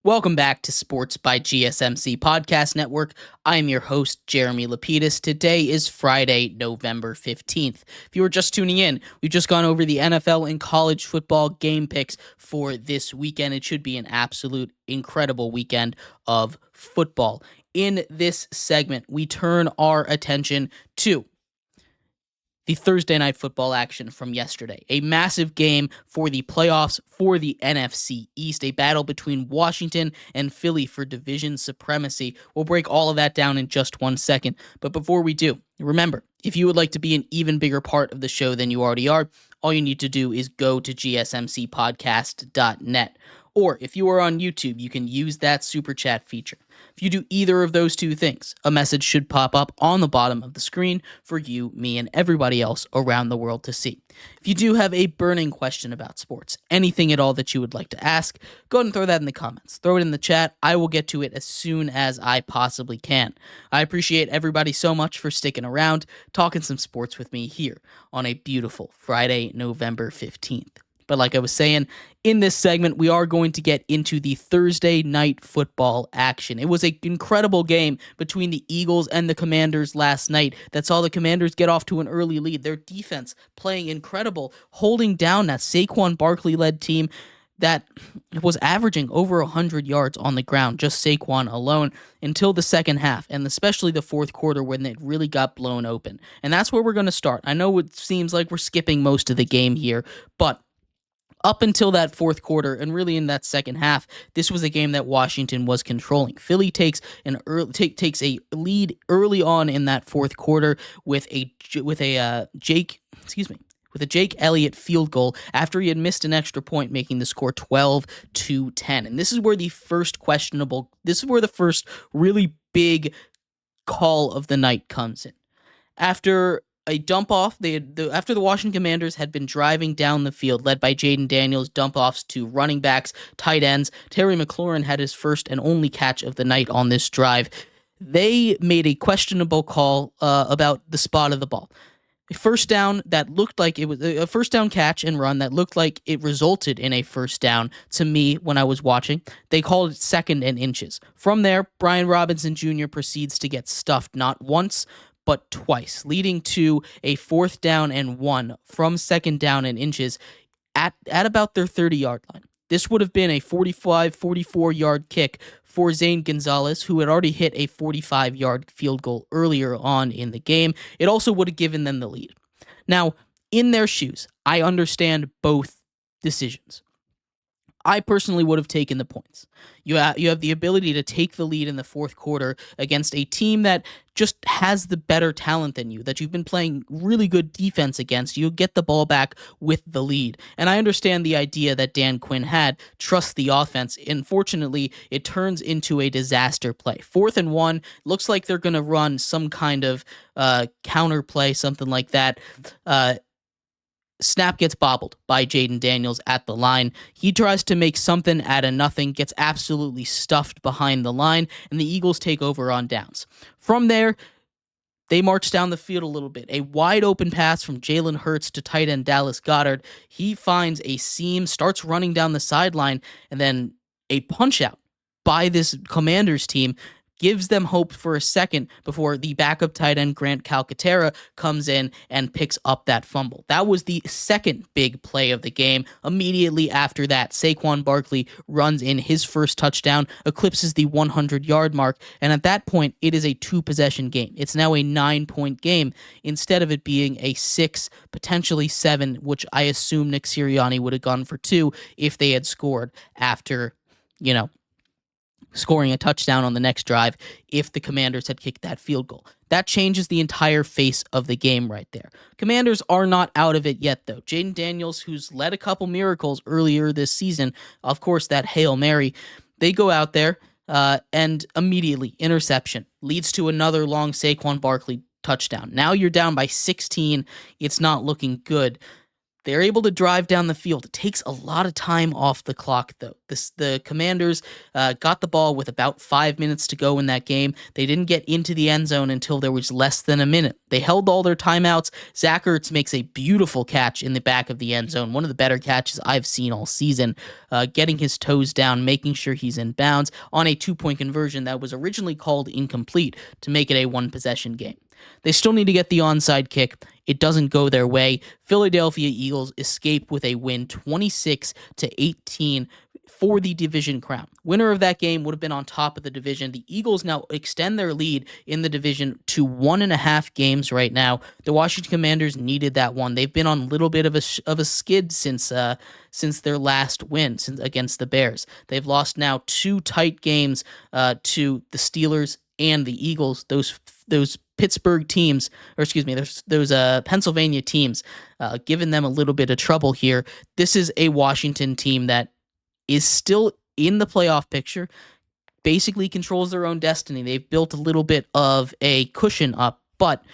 Welcome back to Sports by GSMC Podcast Network. I'm your host, Jeremy Lapidus. Today is Friday, November 15th. If you were just tuning in, we've just gone over the NFL and college football game picks for this weekend. It should be an absolute incredible weekend of football. In this segment, we turn our attention to the Thursday night football action from yesterday. A massive game for the playoffs for the NFC East, a battle between Washington and Philly for division supremacy. We'll break all of that down in just 1 second. But before we do, remember, if you would like to be an even bigger part of the show than you already are, all you need to do is go to gsmcpodcast.net. Or if you are on YouTube, you can use that super chat feature. If you do either of those two things, a message should pop up on the bottom of the screen for you, me, and everybody else around the world to see. If you do have a burning question about sports, anything at all that you would like to ask, go ahead and throw that in the comments. Throw it in the chat. I will get to it as soon as I possibly can. I appreciate everybody so much for sticking around, talking some sports with me here on a beautiful Friday, November 15th. But like I was saying, in this segment, we are going to get into the Thursday night football action. It was an incredible game between the Eagles and the Commanders last night that saw the Commanders get off to an early lead. Their defense playing incredible, holding down that Saquon Barkley-led team that was averaging over 100 yards on the ground, just Saquon alone, until the second half, and especially the fourth quarter when it really got blown open. And that's where we're going to start. I know it seems like we're skipping most of the game here, but up until that fourth quarter, and really in that second half, this was a game that Washington was controlling. Philly takes a lead early on in that fourth quarter with a Jake Elliott field goal after he had missed an extra point, making the score 12-10. And this is where the first really big call of the night comes in. After a dump off, after the Washington Commanders had been driving down the field, led by Jaden Daniels, dump offs to running backs, tight ends. Terry McLaurin had his first and only catch of the night on this drive. They made a questionable call about the spot of the ball. A first down that looked like it was a first down catch and run that looked like it resulted in a first down to me when I was watching. They called it 2nd and inches. From there, Brian Robinson Jr. proceeds to get stuffed not once, but twice, leading to a 4th down and 1 from 2nd down and inches at about their 30-yard line. This would have been a 44-yard kick for Zane Gonzalez, who had already hit a 45-yard field goal earlier on in the game. It also would have given them the lead. Now, in their shoes, I understand both decisions. I personally would have taken the points. You have the ability to take the lead in the fourth quarter against a team that just has the better talent than you, that you've been playing really good defense against. You'll get the ball back with the lead. And I understand the idea that Dan Quinn had, trust the offense. Unfortunately, it turns into a disaster play. 4th and 1, looks like they're going to run some kind of counter play, something like that. Snap gets bobbled by Jaden Daniels at the line. He tries to make something out of nothing, gets absolutely stuffed behind the line, and the Eagles take over on downs. From there, they march down the field a little bit. A wide open pass from Jalen Hurts to tight end Dallas Goedert. He finds a seam, starts running down the sideline, and then a punch out by this Commanders team gives them hope for a second before the backup tight end Grant Calcaterra comes in and picks up that fumble. That was the second big play of the game. Immediately after that, Saquon Barkley runs in his first touchdown, eclipses the 100-yard mark, and at that point, it is a 2-possession game. It's now a 9-point game instead of it being a 6, potentially 7, which I assume Nick Sirianni would have gone for 2 if they had scored after, scoring a touchdown on the next drive if the Commanders had kicked that field goal. That changes the entire face of the game right there. Commanders are not out of it yet, though. Jaden Daniels, who's led a couple miracles earlier this season, of course, that Hail Mary, they go out there and immediately interception leads to another long Saquon Barkley touchdown. Now you're down by 16. It's not looking good. They're able to drive down the field. It takes a lot of time off the clock, though. The Commanders got the ball with about 5 minutes to go in that game. They didn't get into the end zone until there was less than a minute. They held all their timeouts. Zach Ertz makes a beautiful catch in the back of the end zone, one of the better catches I've seen all season, getting his toes down, making sure he's in bounds on a 2-point conversion that was originally called incomplete to make it a one-possession game. They still need to get the onside kick. It doesn't go their way. Philadelphia Eagles escape with a win 26-18 for the division crown. Winner of that game would have been on top of the division. The Eagles now extend their lead in the division to 1.5 games right now. The Washington Commanders needed that one. They've been on a little bit of a skid since their last win against the Bears. They've lost now 2 tight games to the Steelers and the Eagles. Those Pittsburgh teams, or excuse me, those Pennsylvania teams, giving them a little bit of trouble here. This is a Washington team that is still in the playoff picture, basically controls their own destiny. They've built a little bit of a cushion up, but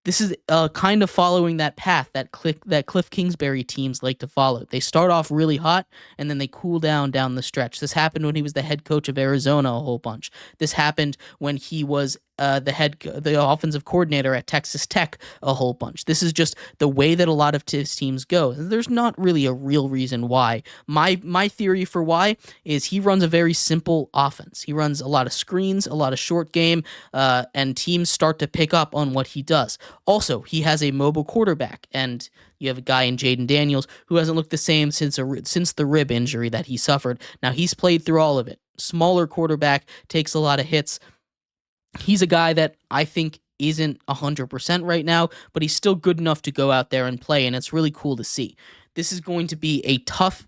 this is kind of following that path that Cliff Kingsbury teams like to follow. They start off really hot, and then they cool down the stretch. This happened when he was the head coach of Arizona a whole bunch. This happened when he was the offensive coordinator at Texas Tech a whole bunch. This is just the way that a lot of his teams go. There's not really a real reason why. My theory for why is he runs a very simple offense. He runs a lot of screens, a lot of short game, and teams start to pick up on what he does. Also, he has a mobile quarterback, and you have a guy in Jaden Daniels who hasn't looked the same since the rib injury that he suffered. Now, he's played through all of it. Smaller quarterback, takes a lot of hits. He's a guy that I think isn't 100% right now, but he's still good enough to go out there and play, and it's really cool to see. This is going to be a tough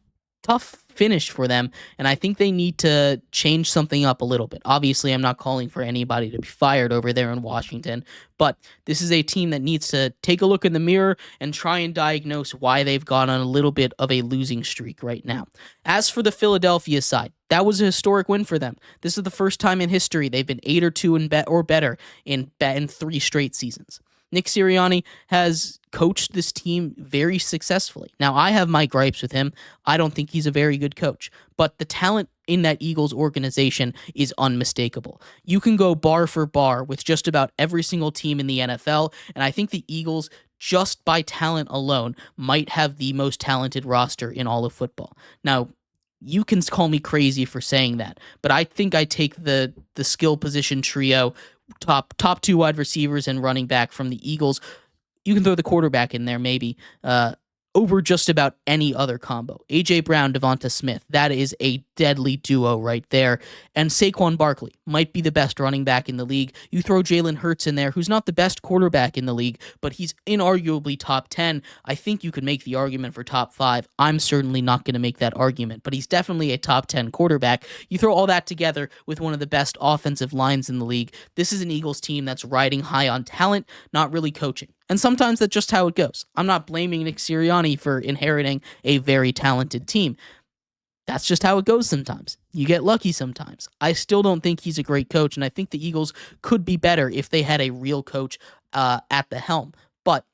finish for them, and I think they need to change something up a little bit. Obviously, I'm not calling for anybody to be fired over there in Washington, but this is a team that needs to take a look in the mirror and try and diagnose why they've gone on a little bit of a losing streak right now. As for the Philadelphia side, that was a historic win for them. This is the first time in history they've been 8-2 or better in 3 straight seasons. Nick Sirianni has coached this team very successfully. Now, I have my gripes with him. I don't think he's a very good coach, but the talent in that Eagles organization is unmistakable. You can go bar for bar with just about every single team in the NFL, and I think the Eagles, just by talent alone, might have the most talented roster in all of football. Now, you can call me crazy for saying that, but I think I take the skill position trio, top 2 wide receivers and running back from the Eagles. You can throw the quarterback in there maybe, over just about any other combo. A.J. Brown, Devonta Smith, that is a deadly duo right there. And Saquon Barkley might be the best running back in the league. You throw Jalen Hurts in there, who's not the best quarterback in the league, but he's inarguably top 10. I think you could make the argument for top 5. I'm certainly not going to make that argument, but he's definitely a top 10 quarterback. You throw all that together with one of the best offensive lines in the league. This is an Eagles team that's riding high on talent, not really coaching. And sometimes that's just how it goes. I'm not blaming Nick Sirianni for inheriting a very talented team. That's just how it goes sometimes. You get lucky sometimes. I still don't think he's a great coach, and I think the Eagles could be better if they had a real coach at the helm. But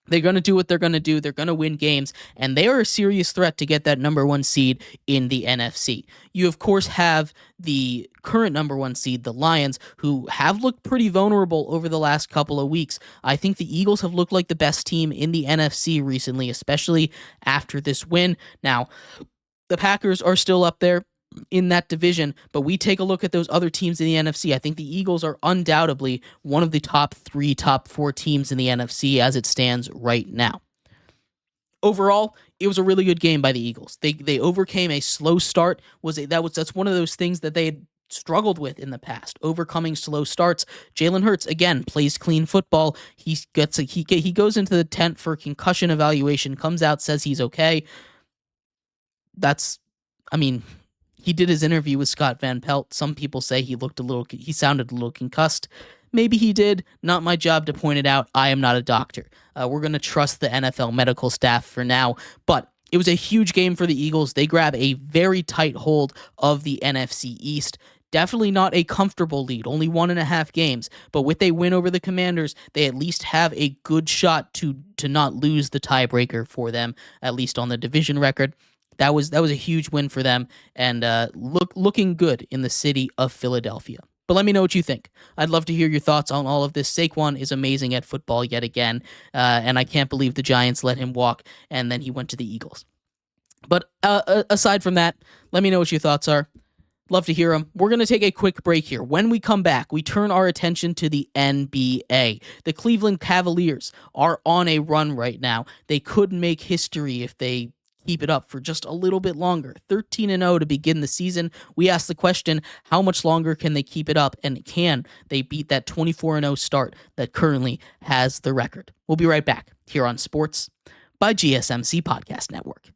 they're going to do what they're going to do. They're going to win games, and they are a serious threat to get that number 1 seed in the NFC. You, of course, have the current number 1 seed, the Lions, who have looked pretty vulnerable over the last couple of weeks. I think the Eagles have looked like the best team in the NFC recently, especially after this win. Now, the Packers are still up there in that division, but we take a look at those other teams in the NFC. I think the Eagles are undoubtedly one of the top 3, top 4 teams in the NFC as it stands right now. Overall, it was a really good game by the Eagles. They overcame a slow start. That's one of those things that they had struggled with in the past, overcoming slow starts. Jalen Hurts again plays clean football. He goes into the tent for concussion evaluation, comes out, says he's okay. He did his interview with Scott Van Pelt. Some people say he sounded a little concussed. Maybe he did. Not my job to point it out. I am not a doctor. We're going to trust the NFL medical staff for now. But it was a huge game for the Eagles. They grab a very tight hold of the NFC East. Definitely not a comfortable lead, only 1.5 games. But with a win over the Commanders, they at least have a good shot to not lose the tiebreaker for them, at least on the division record. That was a huge win for them, and looking good in the city of Philadelphia. But let me know what you think. I'd love to hear your thoughts on all of this. Saquon is amazing at football yet again, and I can't believe the Giants let him walk, and then he went to the Eagles. But aside from that, let me know what your thoughts are. Love to hear them. We're going to take a quick break here. When we come back, we turn our attention to the NBA. The Cleveland Cavaliers are on a run right now. They could make history if they keep it up for just a little bit longer. 13-0 to begin the season. We asked the question, how much longer can they keep it up, and can they beat that 24-0 start that currently has the record? We'll be right back here on Sports by GSMC Podcast Network.